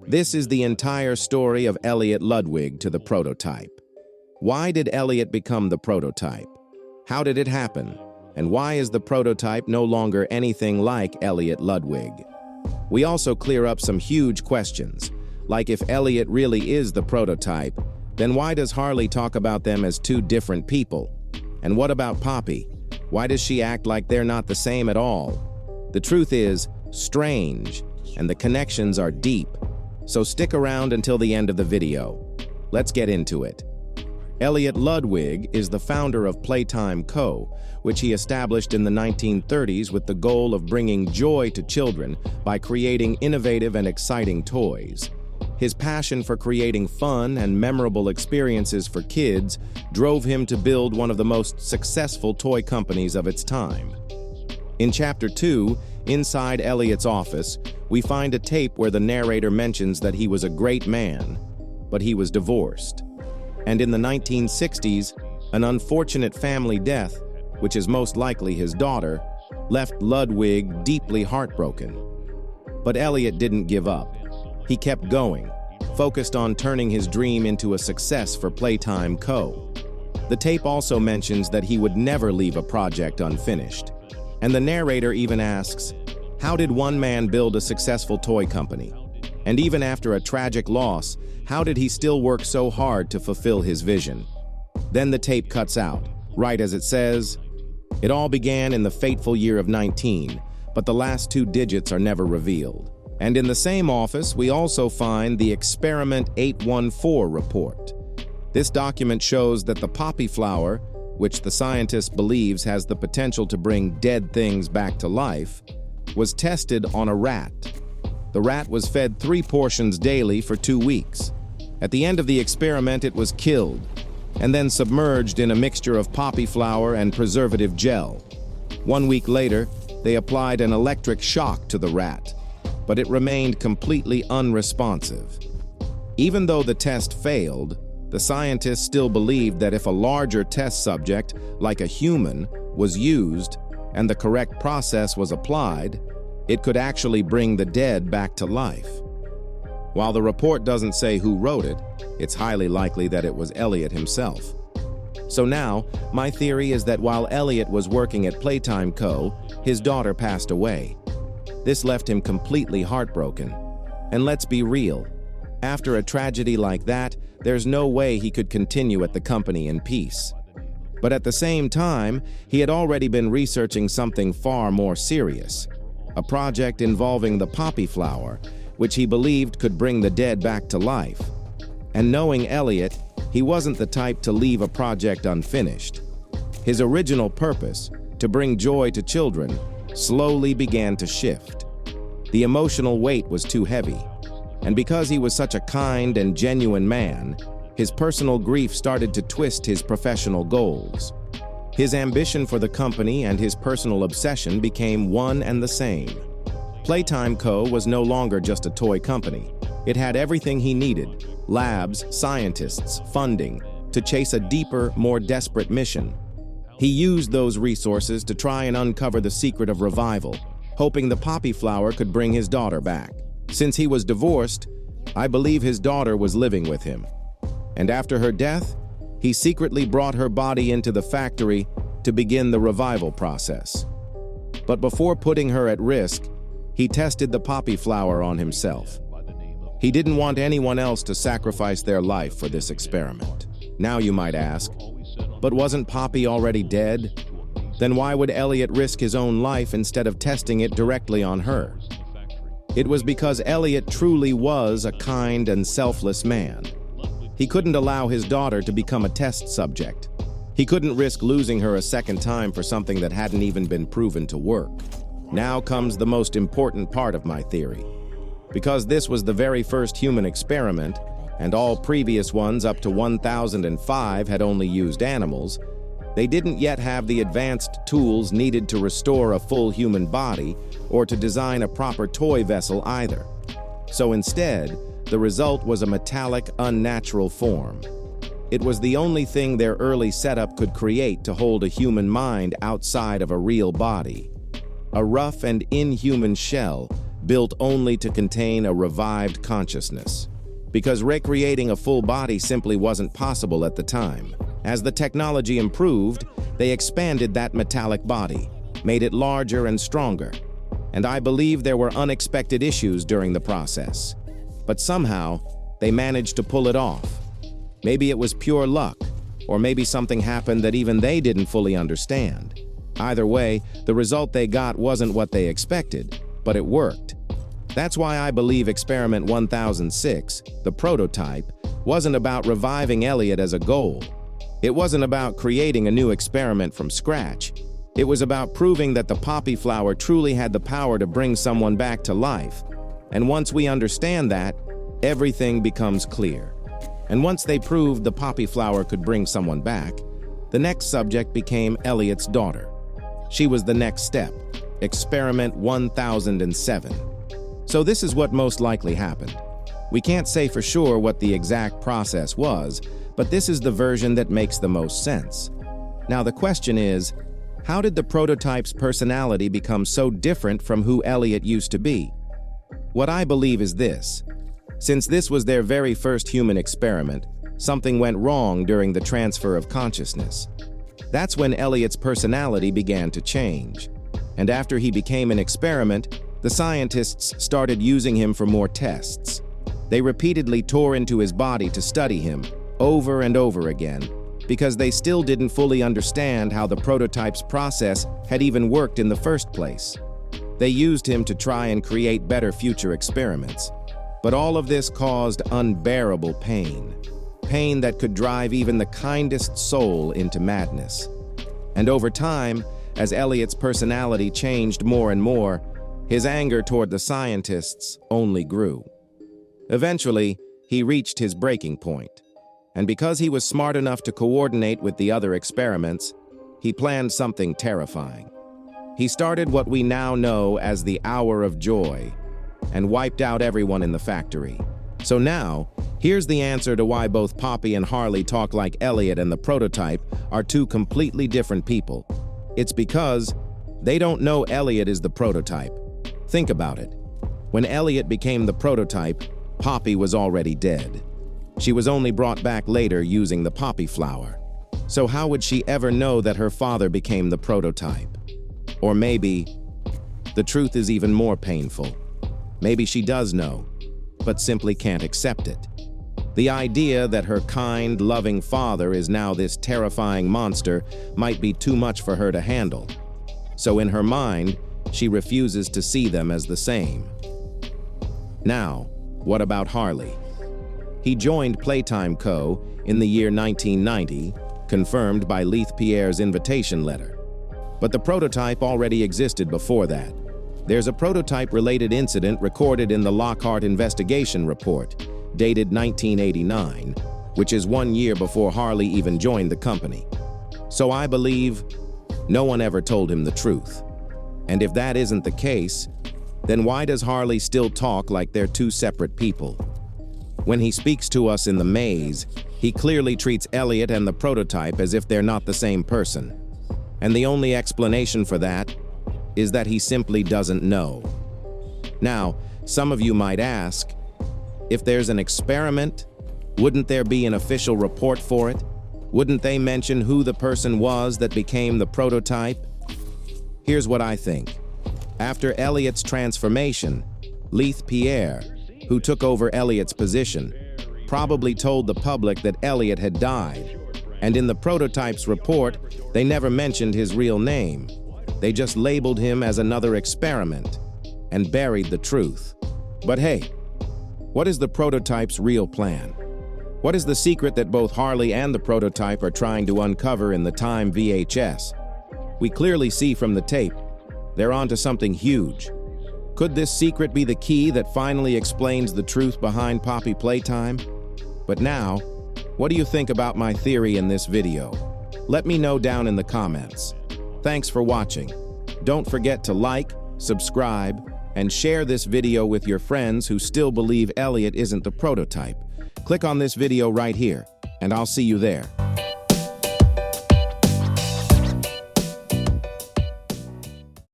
This is the entire story of Elliot Ludwig to the prototype. Why did Elliot become the prototype? How did it happen? And why is the prototype no longer anything like Elliot Ludwig? We also clear up some huge questions, like if Elliot really is the prototype, then why does Harley talk about them as two different people? And what about Poppy? Why does she act like they're not the same at all? The truth is strange, and the connections are deep. So stick around until the end of the video. Let's get into it. Elliot Ludwig is the founder of Playtime Co., which he established in the 1930s with the goal of bringing joy to children by creating innovative and exciting toys. His passion for creating fun and memorable experiences for kids drove him to build one of the most successful toy companies of its time. In Chapter 2, inside Elliot's office, we find a tape where the narrator mentions that he was a great man, but he was divorced. And in the 1960s, an unfortunate family death, which is most likely his daughter, left Ludwig deeply heartbroken. But Elliot didn't give up. He kept going, focused on turning his dream into a success for Playtime Co. The tape also mentions that he would never leave a project unfinished. And the narrator even asks, how did one man build a successful toy company? And even after a tragic loss, how did he still work so hard to fulfill his vision? Then the tape cuts out, right as it says, "It all began in the fateful year of 19, but the last two digits are never revealed." And in the same office, we also find the Experiment 814 report. This document shows that the poppy flower, which the scientist believes has the potential to bring dead things back to life, was tested on a rat. The rat was fed 3 portions daily for 2 weeks. At the end of the experiment, it was killed, and then submerged in a mixture of poppy flower and preservative gel. 1 week later, they applied an electric shock to the rat, but it remained completely unresponsive. Even though the test failed, the scientists still believed that if a larger test subject, like a human, was used and the correct process was applied, it could actually bring the dead back to life. While the report doesn't say who wrote it, it's highly likely that it was Elliot himself. So now, my theory is that while Elliot was working at Playtime Co., his daughter passed away. This left him completely heartbroken. And let's be real, after a tragedy like that, there's no way he could continue at the company in peace. But at the same time, he had already been researching something far more serious, a project involving the poppy flower, which he believed could bring the dead back to life. And knowing Elliot, he wasn't the type to leave a project unfinished. His original purpose, to bring joy to children, slowly began to shift. The emotional weight was too heavy, and because he was such a kind and genuine man, his personal grief started to twist his professional goals. His ambition for the company and his personal obsession became one and the same. Playtime Co. was no longer just a toy company. It had everything he needed: labs, scientists, funding, to chase a deeper, more desperate mission. He used those resources to try and uncover the secret of revival, hoping the poppy flower could bring his daughter back. Since he was divorced, I believe his daughter was living with him. And after her death, he secretly brought her body into the factory to begin the revival process. But before putting her at risk, he tested the poppy flower on himself. He didn't want anyone else to sacrifice their life for this experiment. Now you might ask, but wasn't Poppy already dead? Then why would Elliot risk his own life instead of testing it directly on her? It was because Elliot truly was a kind and selfless man. He couldn't allow his daughter to become a test subject. He couldn't risk losing her a second time for something that hadn't even been proven to work. Now comes the most important part of my theory. Because this was the very first human experiment, and all previous ones up to 1005 had only used animals, they didn't yet have the advanced tools needed to restore a full human body or to design a proper toy vessel either. So instead, the result was a metallic, unnatural form. It was the only thing their early setup could create to hold a human mind outside of a real body. A rough and inhuman shell, built only to contain a revived consciousness. Because recreating a full body simply wasn't possible at the time. As the technology improved, they expanded that metallic body, made it larger and stronger. And I believe there were unexpected issues during the process. But somehow, they managed to pull it off. Maybe it was pure luck, or maybe something happened that even they didn't fully understand. Either way, the result they got wasn't what they expected, but it worked. That's why I believe Experiment 1006, the prototype, wasn't about reviving Elliot as a goal. It wasn't about creating a new experiment from scratch. It was about proving that the poppy flower truly had the power to bring someone back to life. And once we understand that, everything becomes clear. And once they proved the poppy flower could bring someone back, the next subject became Elliot's daughter. She was the next step, Experiment 1007. So this is what most likely happened. We can't say for sure what the exact process was, but this is the version that makes the most sense. Now the question is, how did the prototype's personality become so different from who Elliot used to be? What I believe is this. Since this was their very first human experiment, something went wrong during the transfer of consciousness. That's when Elliot's personality began to change. And after he became an experiment, the scientists started using him for more tests. They repeatedly tore into his body to study him, over and over again, because they still didn't fully understand how the prototype's process had even worked in the first place. They used him to try and create better future experiments. But all of this caused unbearable pain. Pain that could drive even the kindest soul into madness. And over time, as Elliot's personality changed more and more, his anger toward the scientists only grew. Eventually, he reached his breaking point. And because he was smart enough to coordinate with the other experiments, he planned something terrifying. He started what we now know as the Hour of Joy, and wiped out everyone in the factory. So now, here's the answer to why both Poppy and Harley talk like Elliot and the prototype are two completely different people. It's because they don't know Elliot is the prototype. Think about it. When Elliot became the prototype, Poppy was already dead. She was only brought back later using the poppy flower. So how would she ever know that her father became the prototype? Or maybe the truth is even more painful. Maybe she does know, but simply can't accept it. The idea that her kind, loving father is now this terrifying monster might be too much for her to handle. So in her mind, she refuses to see them as the same. Now, what about Harley? He joined Playtime Co. in the year 1990, confirmed by Leith Pierre's invitation letter. But the prototype already existed before that. There's a prototype-related incident recorded in the Lockhart investigation report, dated 1989, which is 1 year before Harley even joined the company. So I believe no one ever told him the truth. And if that isn't the case, then why does Harley still talk like they're two separate people? When he speaks to us in the maze, he clearly treats Elliot and the prototype as if they're not the same person. And the only explanation for that is that he simply doesn't know. Now, some of you might ask, if there's an experiment, wouldn't there be an official report for it? Wouldn't they mention who the person was that became the prototype? Here's what I think. After Elliot's transformation, Leith Pierre, who took over Elliot's position, probably told the public that Elliot had died. And in the prototype's report, they never mentioned his real name. They just labeled him as another experiment and buried the truth. But hey, what is the prototype's real plan? What is the secret that both Harley and the prototype are trying to uncover in the Time VHS? We clearly see from the tape, they're onto something huge. Could this secret be the key that finally explains the truth behind Poppy Playtime? But now, what do you think about my theory in this video? Let me know down in the comments. Thanks for watching. Don't forget to like, subscribe, and share this video with your friends who still believe Elliot isn't the prototype. Click on this video right here, and I'll see you there.